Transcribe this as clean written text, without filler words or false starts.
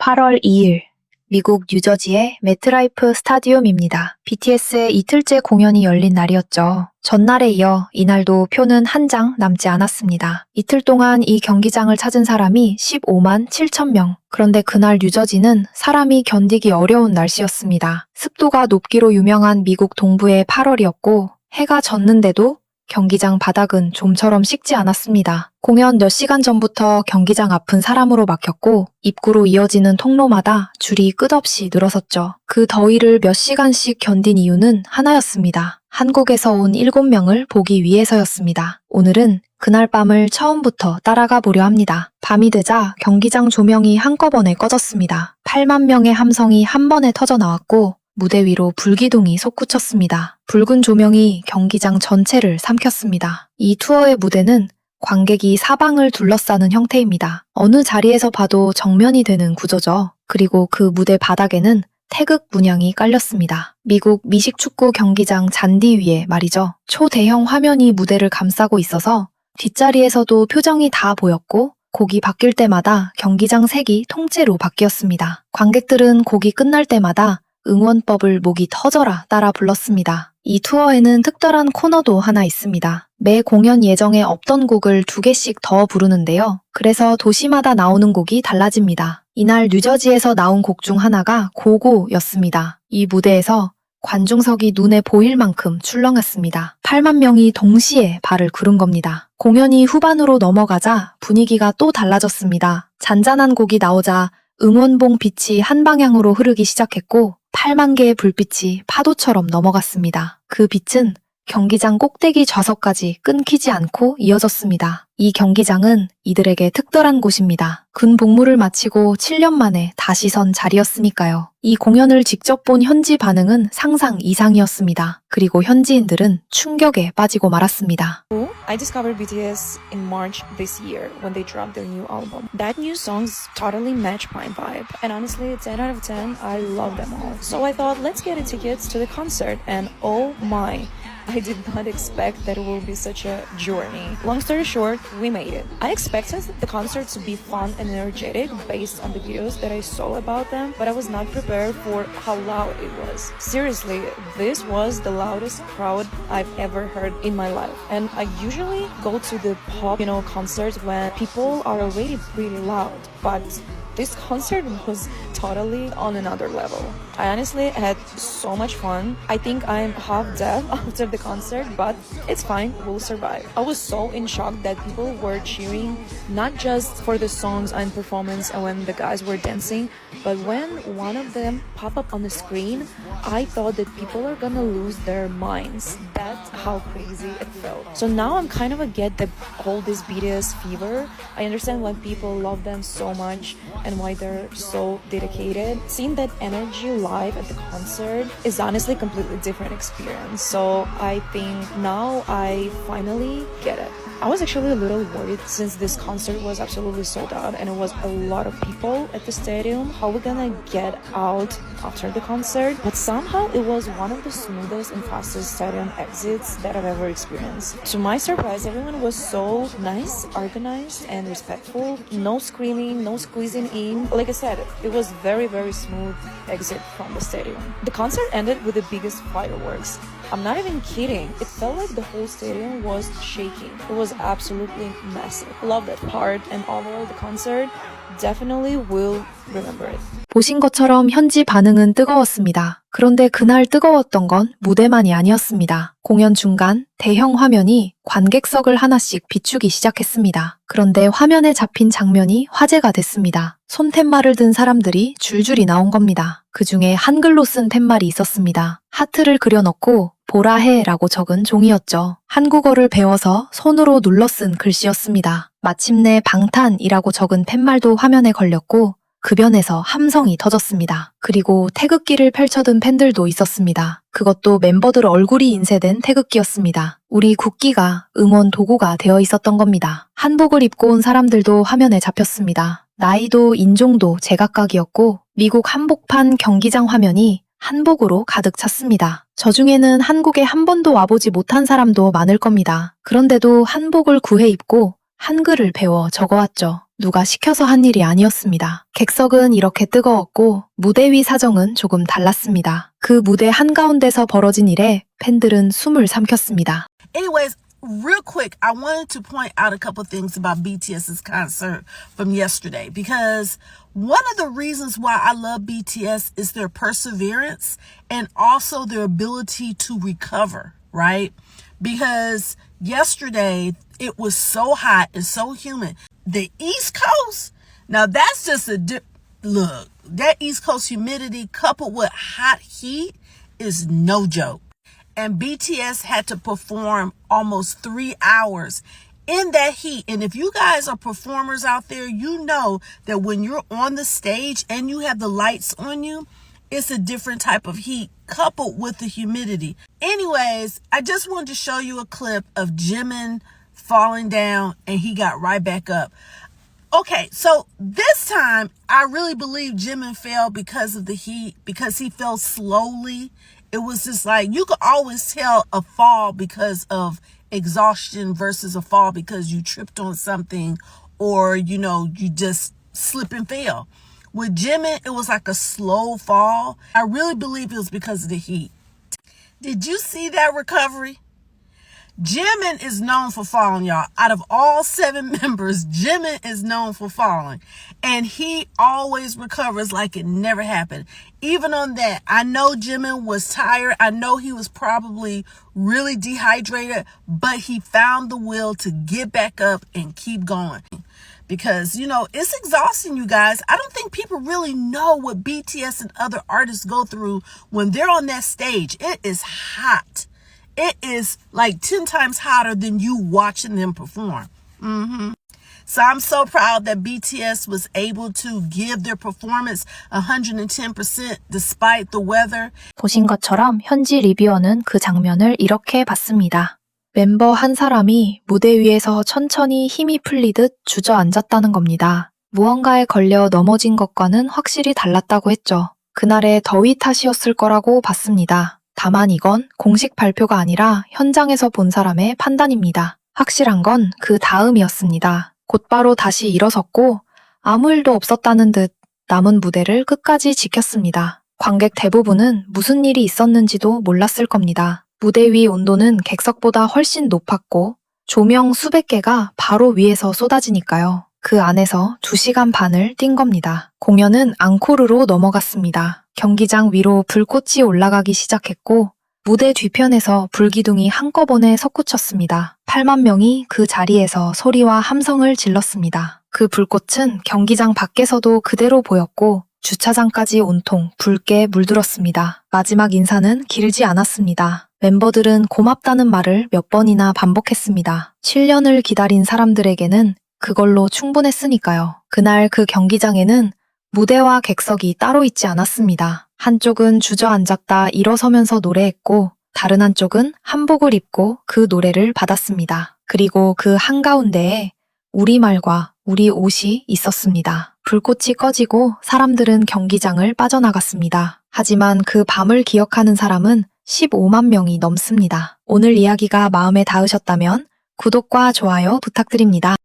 8월 2일 미국 뉴저지의 매트라이프 스타디움입니다. BTS의 이틀째 공연이 열린 날이었죠. 전날에 이어 이날도 표는 한 장 남지 않았습니다. 이틀 동안 이 경기장을 찾은 사람이 15만 7천 명. 그런데 그날 뉴저지는 사람이 견디기 어려운 날씨였습니다. 습도가 높기로 유명한 미국 동부의 8월이었고 해가 졌는데도 경기장 바닥은 좀처럼 식지 않았습니다. 공연 몇 시간 전부터 경기장 앞은 사람으로 막혔고 입구로 이어지는 통로마다 줄이 끝없이 늘어섰죠. 그 더위를 몇 시간씩 견딘 이유는 하나였습니다. 한국에서 온 7명을 보기 위해서였습니다. 오늘은 그날 밤을 처음부터 따라가 보려 합니다. 밤이 되자 경기장 조명이 한꺼번에 꺼졌습니다. 8만 명의 함성이 한 번에 터져 나왔고 무대 위로 불기둥이 솟구쳤습니다. 붉은 조명이 경기장 전체를 삼켰습니다. 이 투어의 무대는 관객이 사방을 둘러싸는 형태입니다. 어느 자리에서 봐도 정면이 되는 구조죠. 그리고 그 무대 바닥에는 태극 문양이 깔렸습니다. 미국 미식축구 경기장 잔디 위에 말이죠. 초대형 화면이 무대를 감싸고 있어서 뒷자리에서도 표정이 다 보였고 곡이 바뀔 때마다 경기장 색이 통째로 바뀌었습니다. 관객들은 곡이 끝날 때마다 응원법을 목이 터져라 따라 불렀습니다. 이 투어에는 특별한 코너도 하나 있습니다. 매 공연 예정에 없던 곡을 2개씩 더 부르는데요. 그래서 도시마다 나오는 곡이 달라집니다. 이날 뉴저지에서 나온 곡 중 하나가 고고였습니다. 이 무대에서 관중석이 눈에 보일 만큼 출렁였습니다. 8만 명이 동시에 발을 구른 겁니다. 공연이 후반으로 넘어가자 분위기가 또 달라졌습니다. 잔잔한 곡이 나오자 응원봉 빛이 한 방향으로 흐르기 시작했고 8만 개의 불빛이 파도처럼 넘어갔습니다. 그 빛은 경기장 꼭대기 좌석까지 끊기지 않고 이어졌습니다. 이 경기장은 이들에게 특별한 곳입니다. 군 복무를 마치고 7년 만에 다시 선 자리였으니까요. 이 공연을 직접 본 현지 반응은 상상 이상이었습니다. 그리고 현지인들은 충격에 빠지고 말았습니다. I discovered BTS in March this year when they dropped their new album. That new songs totally match my vibe. And honestly, 10 out of 10, I love them all. So I thought, let's get tickets to the concert. And oh my, I did not expect that it will be such a journey. Long story short, we made it. I expected the concert to be fun and energetic based on the videos that I saw about them, but I was not prepared for how loud it was. Seriously, this was the loudest crowd I've ever heard in my life. And I usually go to the pop, concerts when people are already pretty loud, but this concert was totally on another level. I honestly had so much fun. I think I'm half dead after the concert, but it's fine, we'll survive. I was so in shock that people were cheering not just for the songs and performance and when the guys were dancing, but when one of them popped up on the screen, I thought that people are gonna lose their minds. That's how crazy it felt. So now I'm kind of get the whole this BTS fever. I understand why people love them so much and why they're so dedicated. Seeing that energy live at the concert is honestly a completely different experience. So I think now I finally get it. I was actually a little worried since this concert was absolutely sold out and it was a lot of people at the stadium. How we're gonna get out after the concert? But somehow it was one of the smoothest and fastest stadium exits that I've ever experienced. To my surprise, everyone was so nice, organized, and respectful. No screaming, no squeezing in. Like I said, it was very, very smooth exit from the stadium. The concert ended with the biggest fireworks. I'm not even kidding. It felt like the whole stadium was shaking. It was absolutely massive. Love that part, and overall the concert definitely will remember it. 보신 것처럼 현지 반응은 뜨거웠습니다. 그런데 그날 뜨거웠던 건 무대만이 아니었습니다. 공연 중간 대형 화면이 관객석을 하나씩 비추기 시작했습니다. 그런데 화면에 잡힌 장면이 화제가 됐습니다. 손팻말을 든 사람들이 줄줄이 나온 겁니다. 그 중에 한글로 쓴 팻말이 있었습니다. 하트를 그려넣고 보라 해라고 적은 종이였죠. 한국어를 배워서 손으로 눌러 쓴 글씨였습니다. 마침내 방탄이라고 적은 팻말도 화면에 걸렸고 그 변에서 함성이 터졌습니다. 그리고 태극기를 펼쳐든 팬들도 있었습니다. 그것도 멤버들 얼굴이 인쇄된 태극기였습니다. 우리 국기가 응원 도구가 되어 있었던 겁니다. 한복을 입고 온 사람들도 화면에 잡혔습니다. 나이도 인종도 제각각이었고 미국 한복판 경기장 화면이 한복으로 가득 찼습니다. 저 중에는 한국에 한 번도 와보지 못한 사람도 많을 겁니다. 그런데도 한복을 구해 입고 한글을 배워 적어왔죠. 누가 시켜서 한 일이 아니었습니다. 객석은 이렇게 뜨거웠고 무대 위 사정은 조금 달랐습니다. 그 무대 한가운데서 벌어진 일에 팬들은 숨을 삼켰습니다. Anyways, real quick, I wanted to point out a couple things about BTS's concert from yesterday because one of the reasons why I love BTS is their perseverance and also their ability to recover, right? Because yesterday it was so hot and so humid. The East Coast, now that's just look, that East Coast humidity coupled with hot heat is no joke. And BTS had to perform almost 3 hours in that heat. And if you guys are performers out there, you know that when you're on the stage and you have the lights on you, it's a different type of heat coupled with the humidity. Anyways, I just wanted to show you a clip of Jimin falling down and he got right back up. Okay, so this time I really believe Jimin fell because of the heat, because he fell slowly. It was just like, you could always tell a fall because of exhaustion versus a fall because you tripped on something or, you just slip and fell. With Jimin, it was like a slow fall. I really believe it was because of the heat. Did you see that recovery? Jimin is known for falling, y'all. Out of all 7 members, Jimin is known for falling. And he always recovers like it never happened. Even on that, I know Jimin was tired. I know he was probably really dehydrated, but he found the will to get back up and keep going. Because, it's exhausting, you guys. I don't think people really know what BTS and other artists go through when they're on that stage. It is hot. It is like 10 times hotter than you watching them perform. So I'm so proud that BTS was able to give their performance 110% despite the weather. 보신 것처럼 현지 리뷰어는 그 장면을 이렇게 봤습니다. 멤버 한 사람이 무대 위에서 천천히 힘이 풀리듯 주저앉았다는 겁니다. 무언가에 걸려 넘어진 것과는 확실히 달랐다고 했죠. 그날의 더위 탓이었을 거라고 봤습니다. 다만 이건 공식 발표가 아니라 현장에서 본 사람의 판단입니다. 확실한 건 그 다음이었습니다. 곧바로 다시 일어섰고 아무 일도 없었다는 듯 남은 무대를 끝까지 지켰습니다. 관객 대부분은 무슨 일이 있었는지도 몰랐을 겁니다. 무대 위 온도는 객석보다 훨씬 높았고 조명 수백 개가 바로 위에서 쏟아지니까요. 그 안에서 2시간 반을 뛴 겁니다. 공연은 앙코르로 넘어갔습니다. 경기장 위로 불꽃이 올라가기 시작했고 무대 뒤편에서 불기둥이 한꺼번에 솟구쳤습니다. 8만 명이 그 자리에서 소리와 함성을 질렀습니다. 그 불꽃은 경기장 밖에서도 그대로 보였고 주차장까지 온통 붉게 물들었습니다. 마지막 인사는 길지 않았습니다. 멤버들은 고맙다는 말을 몇 번이나 반복했습니다. 7년을 기다린 사람들에게는 그걸로 충분했으니까요. 그날 그 경기장에는 무대와 객석이 따로 있지 않았습니다. 한쪽은 주저앉았다 일어서면서 노래했고 다른 한쪽은 한복을 입고 그 노래를 받았습니다. 그리고 그 한가운데에 우리말과 우리 옷이 있었습니다. 불꽃이 꺼지고 사람들은 경기장을 빠져나갔습니다. 하지만 그 밤을 기억하는 사람은 15만 명이 넘습니다. 오늘 이야기가 마음에 닿으셨다면 구독과 좋아요 부탁드립니다.